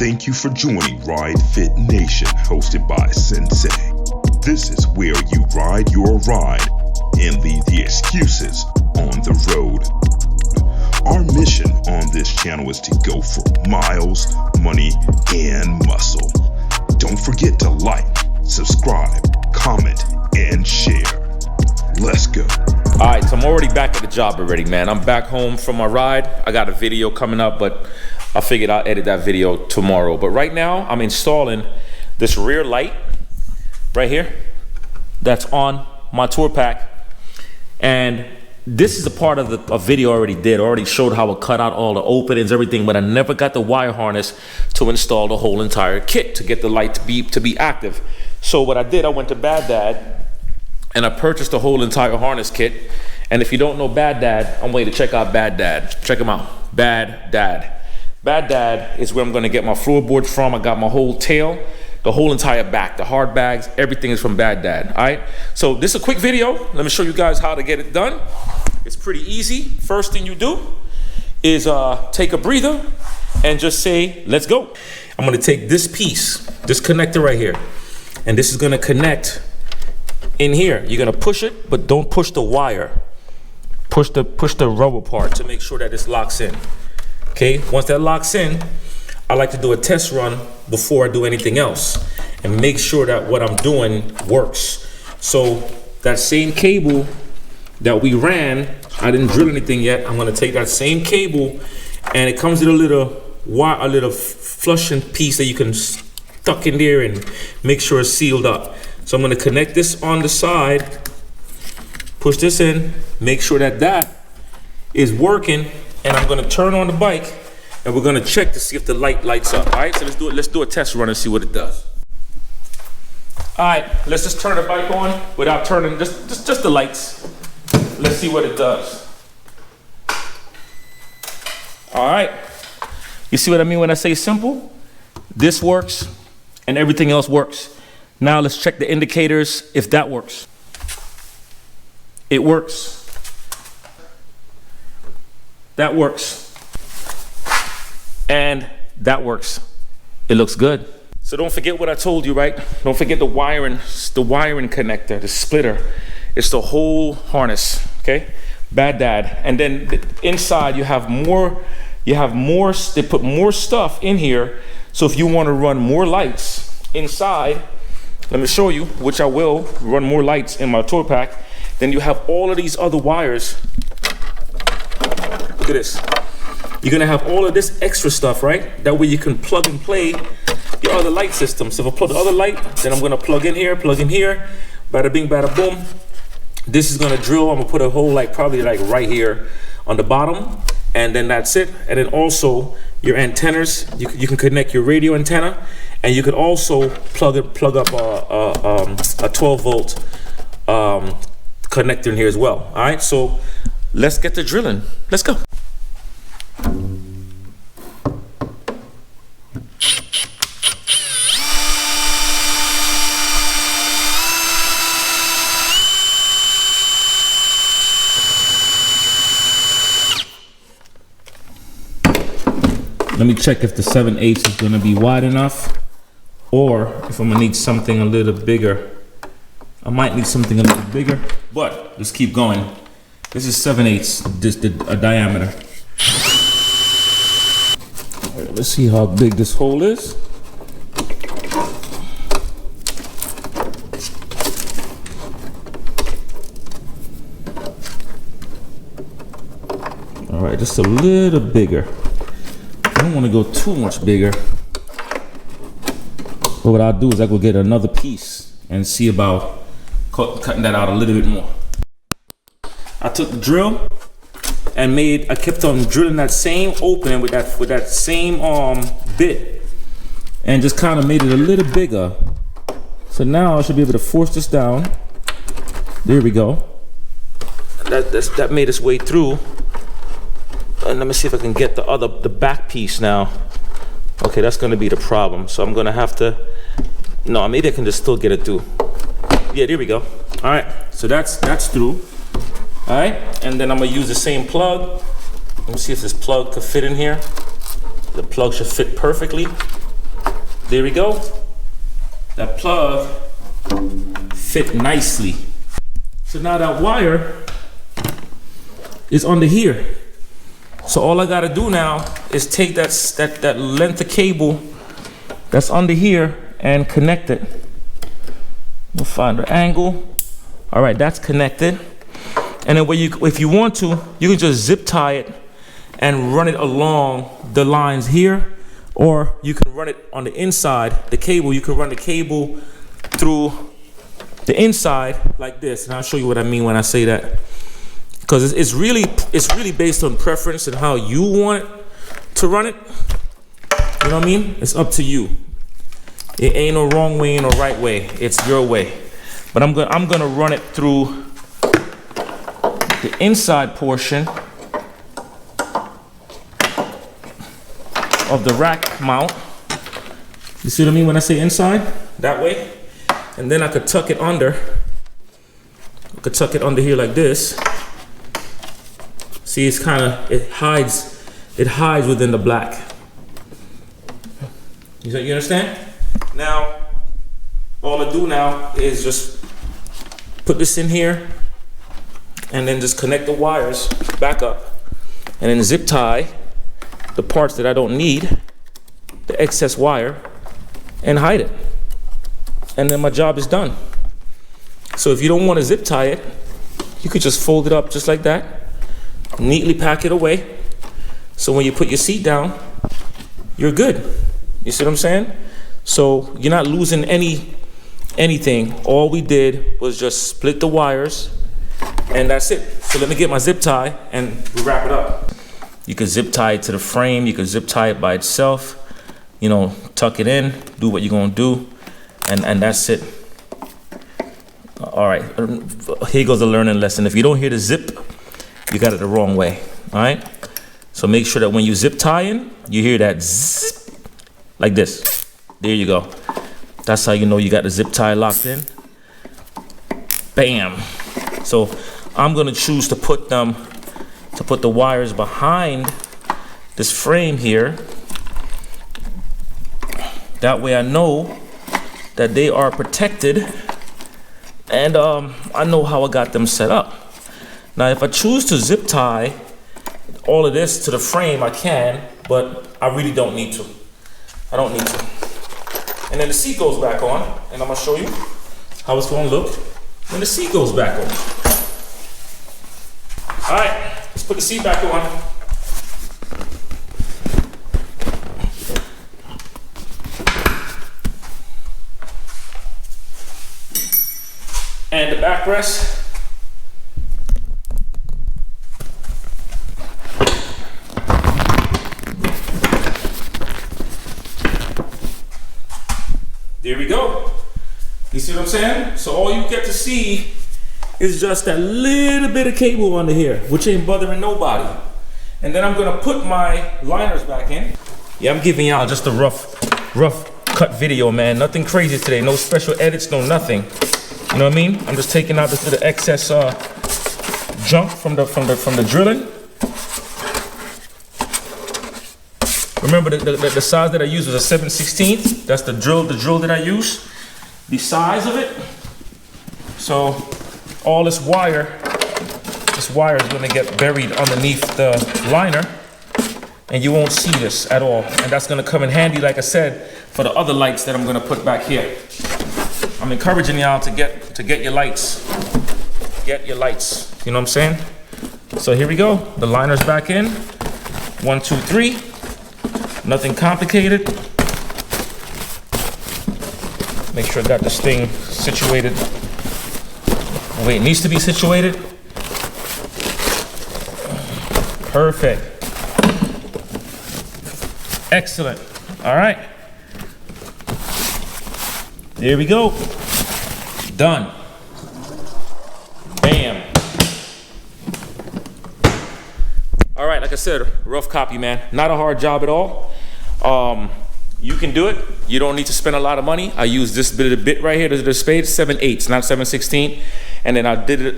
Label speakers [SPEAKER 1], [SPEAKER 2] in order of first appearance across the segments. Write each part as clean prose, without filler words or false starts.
[SPEAKER 1] Thank you for joining Ride Fit Nation, hosted by Sensei. This is where you ride your ride and leave the excuses on the road. Our mission on this channel is to go for miles, money, and muscle. Don't forget to like, subscribe, comment, and share. Let's go.
[SPEAKER 2] All right, so I'm already back at the job already, man. I'm back home from my ride. I got a video coming up, but I figured I'll edit that video tomorrow. But right now, I'm installing this rear light right here that's on my tour pack. And this is a part of a video I already did. I already showed how I cut out all the openings, everything, but I never got the wire harness to install the whole entire kit to get the light to be active. So what I did, I went to Bad Dad and I purchased the whole entire harness kit. And if you don't know Bad Dad, I'm waiting to check out Bad Dad. Check him out, Bad Dad. Bad Dad is where I'm gonna get my floorboards from. I got my whole tail, the whole entire back, the hard bags, everything is from Bad Dad, all right? So this is a quick video. Let me show you guys how to get it done. It's pretty easy. First thing you do is take a breather and just say, let's go. I'm gonna take this piece, this connector right here, and this is gonna connect in here. You're gonna push it, but don't push the wire. Push the rubber part to make sure that this locks in. Okay, once that locks in, I like to do a test run before I do anything else and make sure that what I'm doing works. So that same cable that we ran, I didn't drill anything yet. I'm gonna take that same cable, and it comes with a little flushing piece that you can stuck in there and make sure it's sealed up. So I'm gonna connect this on the side, push this in, make sure that that is working, and I'm gonna turn on the bike and we're gonna check to see if the light lights up. All right, so let's do a test run and see what it does. All right, let's just turn the bike on without turning just the lights. Let's see what it does. All right, you see what I mean when I say simple? This works and everything else works. Now let's check the indicators if that works. It works. That works. And that works. It looks good. So don't forget what I told you, right? Don't forget the wiring connector, the splitter. It's the whole harness, okay? Bad Dad. And then inside you have more, they put more stuff in here. So if you want to run more lights inside, let me show you, which I will run more lights in my tour pack. Then you have all of these other wires. Look at this. You're gonna have all of this extra stuff, right? That way you can plug and play your other light system. So if I plug the other light, then I'm gonna plug in here, bada bing, bada boom. This is gonna drill. I'm gonna put a hole probably right here on the bottom, and then that's it. And then also your antennas, you can connect your radio antenna, and you could also plug up a 12 volt connector in here as well. All right, so let's get to drilling. Let's go. Let me check if the 7/8 is gonna be wide enough, or if I'm gonna need something a little bigger. I might need something a little bigger, but let's keep going. This is 7/8, a diameter. All right, let's see how big this hole is. All right, just a little bigger. I don't want to go too much bigger. But what I'll do is I go get another piece and see about cutting that out a little bit more. I took the drill and I kept on drilling that same opening with that same bit, and just kind of made it a little bigger. So now I should be able to force this down. There we go. That made its way through. And let me see if I can get the back piece now. Okay, that's gonna be the problem. So I'm gonna have to, no, maybe I can just still get it through. Yeah, there we go. All right, so that's through. All right, and then I'm gonna use the same plug. Let me see if this plug could fit in here. The plug should fit perfectly. there we go. That plug fit nicely. So now that wire is under here. So all I gotta do now is take that length of cable that's under here and connect it. We'll find the angle. All right, that's connected. And then if you want to, you can just zip tie it and run it along the lines here, or you can run it on the inside, the cable. You can run the cable through the inside like this. And I'll show you what I mean when I say that. Because it's really based on preference and how you want it to run it. You know what I mean? It's up to you. It ain't no wrong way, ain't no right way. It's your way. But I'm gonna run it through the inside portion of the rack mount. You see what I mean when I say inside? That way. And then I could tuck it under. I could tuck it under here like this. See, it's it hides within the black. You understand? Now, all I do now is just put this in here and then just connect the wires back up and then zip tie the parts that I don't need, the excess wire, and hide it. And then my job is done. So if you don't want to zip tie it, you could just fold it up just like that, neatly pack it away. So when you put your seat down, you're good. You see what I'm saying? So you're not losing anything. All we did was just split the wires, and that's it. So let me get my zip tie and we wrap it up. You could zip tie it to the frame. You could zip tie it by itself. You know, tuck it in, do what you're gonna do, and that's it. All right, here goes a learning lesson. If you don't hear the zip, you got it the wrong way, all right? So make sure that when you zip tie in, you hear that zip, like this. There you go. That's how you know you got the zip tie locked in. Bam. So I'm gonna choose to put the wires behind this frame here. That way I know that they are protected, and I know how I got them set up. Now, if I choose to zip tie all of this to the frame, I can, but I really don't need to. I don't need to. And then the seat goes back on, and I'm gonna show you how it's gonna look when the seat goes back on. All right, let's put the seat back on. And the backrest. There we go. You see what I'm saying? So all you get to see is just that little bit of cable under here, which ain't bothering nobody. And then I'm gonna put my liners back in. Yeah, I'm giving y'all just a rough cut video, man. Nothing crazy today. No special edits, no nothing. You know what I mean? I'm just taking out this little excess junk from the drilling. Remember the size that I used was a 7/16. That's the drill that I use. The size of it. So all this wire is gonna get buried underneath the liner, and you won't see this at all. And that's gonna come in handy, like I said, for the other lights that I'm gonna put back here. I'm encouraging y'all to get your lights. Get your lights. You know what I'm saying? So here we go. The liner's back in. 1, 2, 3. Nothing complicated. Make sure I got this thing situated the way it needs to be situated. Perfect. Excellent. All right. There we go. Done. Bam. All right, like I said, rough copy, man. Not a hard job at all. You can do it. You don't need to spend a lot of money. I used this bit right here, the spade, 7/8, not 7/16. And then I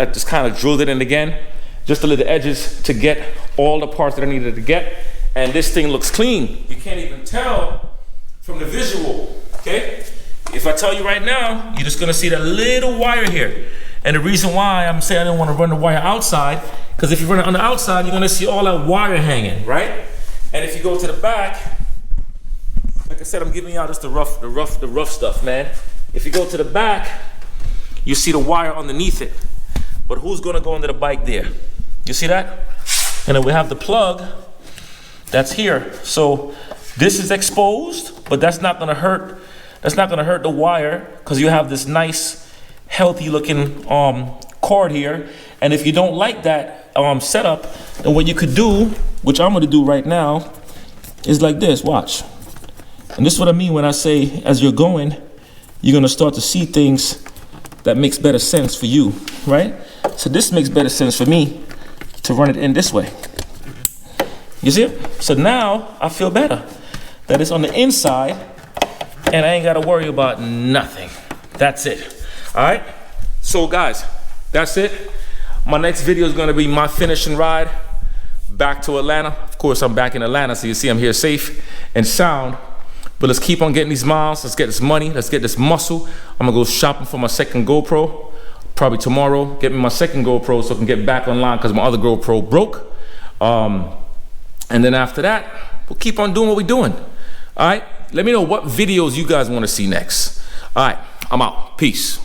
[SPEAKER 2] just kind of drilled it in again, just to the edges to get all the parts that I needed to get. And this thing looks clean. You can't even tell from the visual okay? If I tell you right now, you're just gonna see that little wire here. And the reason why I'm saying I don't wanna run the wire outside, because if you run it on the outside, you're gonna see all that wire hanging, right? And if you go to the back, like I said, I'm giving y'all just the rough stuff, man. If you go to the back, you see the wire underneath it. But who's gonna go under the bike there? You see that? And then we have the plug that's here. So this is exposed, but that's not gonna hurt. That's not gonna hurt the wire, because you have this nice, healthy looking cord here. And if you don't like that setup, then what you could do, which I'm gonna do right now, is like this, watch. And this is what I mean when I say, as you're going, you're gonna start to see things that makes better sense for you, right? So this makes better sense for me to run it in this way. You see it? So now I feel better that it's on the inside and I ain't gotta worry about nothing. That's it, all right? So guys, that's it. My next video is gonna be my finishing ride back to Atlanta. Of course, I'm back in Atlanta, so you see I'm here safe and sound. But let's keep on getting these miles. Let's get this money. Let's get this muscle. I'm gonna go shopping for my second GoPro. Probably tomorrow, get me my second GoPro so I can get back online because my other GoPro broke. And then after that, we'll keep on doing what we're doing. All right? Let me know what videos you guys want to see next. All right, I'm out. Peace.